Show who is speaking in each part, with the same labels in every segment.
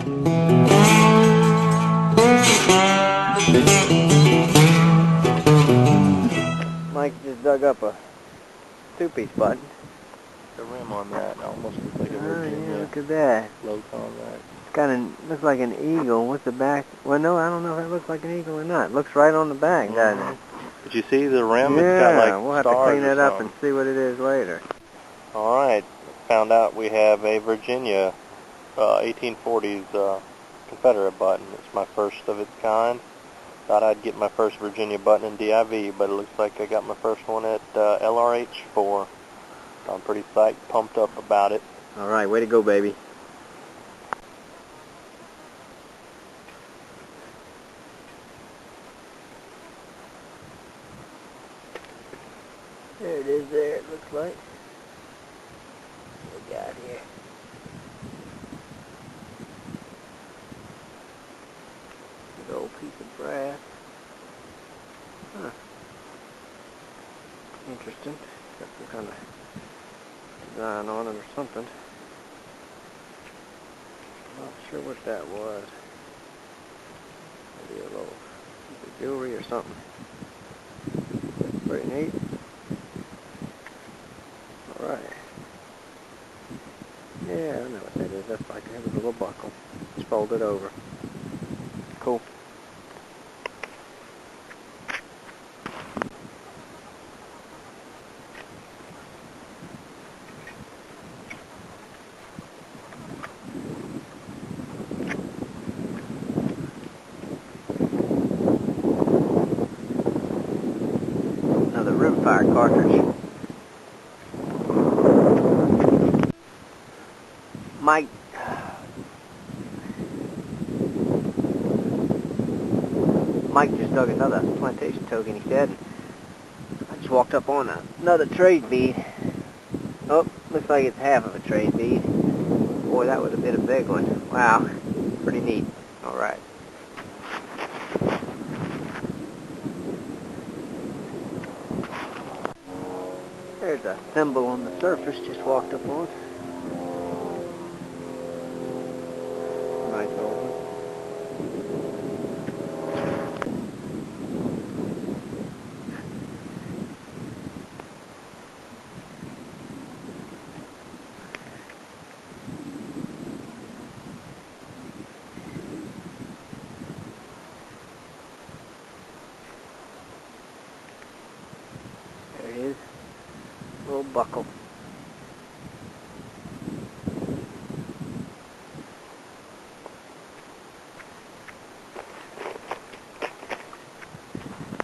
Speaker 1: Mike just dug up a two-piece button.
Speaker 2: The rim on that almost looks like a Virginia.
Speaker 1: Yeah, look at that.
Speaker 2: Logo on that.
Speaker 1: It's got a, looks like an eagle. What's the back? Well, no, I don't know if it looks like an eagle or not. It looks right on the back, doesn't it?
Speaker 2: Did you see the rim?
Speaker 1: Yeah,
Speaker 2: It's got like
Speaker 1: we'll have
Speaker 2: stars
Speaker 1: to clean that
Speaker 2: or
Speaker 1: up and see what it is later.
Speaker 2: Alright, found out we have a Virginia 1840s Confederate button. It's my first of its kind. Thought I'd get my first Virginia button in DIV, but it looks like I got my first one at LRH4. I'm pretty psyched, pumped up about it.
Speaker 1: Alright, way to go, baby. There it is there, it looks like. What we got here? Good old piece of brass. Huh. Interesting. Got some kind of design on it or something. Not sure what that was. Maybe a little piece of jewelry or something. Pretty neat. Alright. Yeah, I know what that is. That's like a little buckle. Just fold it over. Cool. Another rimfire cartridge. Mike just dug another plantation token, he said. I just walked up on another trade bead. Oh, looks like it's half of a trade bead. Boy, that would have been a big one. Wow, pretty neat. Alright. There's a thimble on the surface, just walked up on. Nice old one. There it is. Little buckle.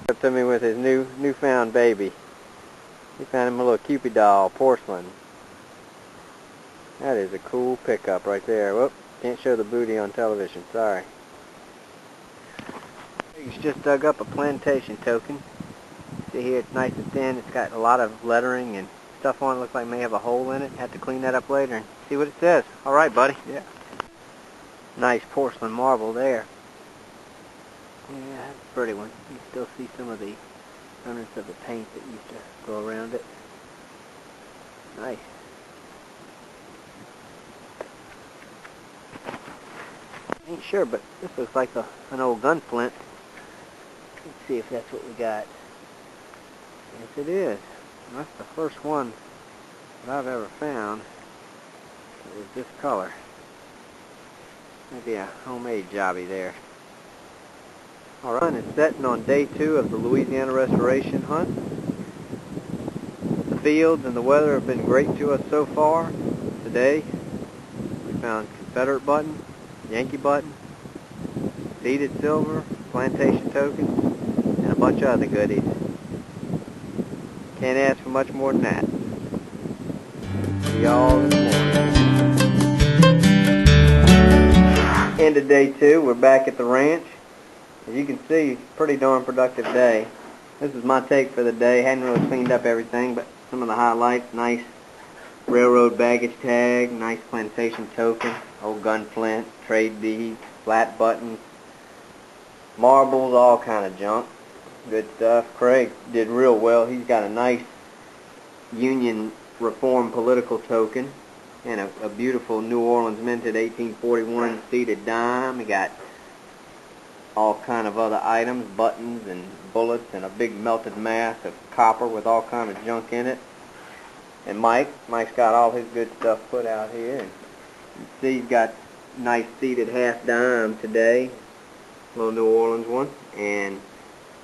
Speaker 1: Up to me with his newfound baby. He found him a little Cupid doll, porcelain. That is a cool pickup right there. Whoop, can't show the booty on television, sorry. He's just dug up a plantation token. See here, it's nice and thin. It's got a lot of lettering and stuff on it. Looks like it may have a hole in it. Have to clean that up later and see what it says. Alright, buddy. Yeah. Nice porcelain marble there. Yeah, that's a pretty one. You can still see some of the remnants of the paint that used to go around it. Nice. Ain't sure, but this looks like an old gun flint. Let's see if that's what we got. Yes, it is. That's the first one that I've ever found that was this color. Maybe a homemade jobby there. Alright, it's setting on day 2 of the Louisiana restoration hunt. The fields and the weather have been great to us so far. Today, we found Confederate button, Yankee button, seeded silver, plantation tokens, and a bunch of other goodies. Can't ask for much more than that. See y'all in the morning. End of day 2, we're back at the ranch. As you can see, pretty darn productive day. This is my take for the day. Hadn't really cleaned up everything, but some of the highlights: nice railroad baggage tag, nice plantation token, old gun flint, trade beads, flat buttons, marbles, all kind of junk. Good stuff. Craig did real well. He's got a nice Union Reform political token. and a beautiful New Orleans minted 1841 seated dime. We got all kind of other items, buttons and bullets, and a big melted mass of copper with all kind of junk in it. And Mike's got all his good stuff put out here. And you see he's got nice seated half dime today, little New Orleans one, and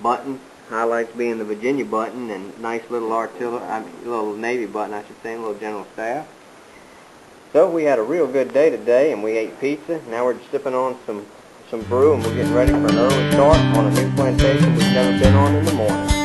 Speaker 1: buttons. Highlights being the Virginia button, and nice little little Navy button, I should say, and a little General Staff. So we had a real good day today, and we ate pizza. Now we're sipping on some brew, and we're getting ready for an early start on a new plantation we've never been on in the morning.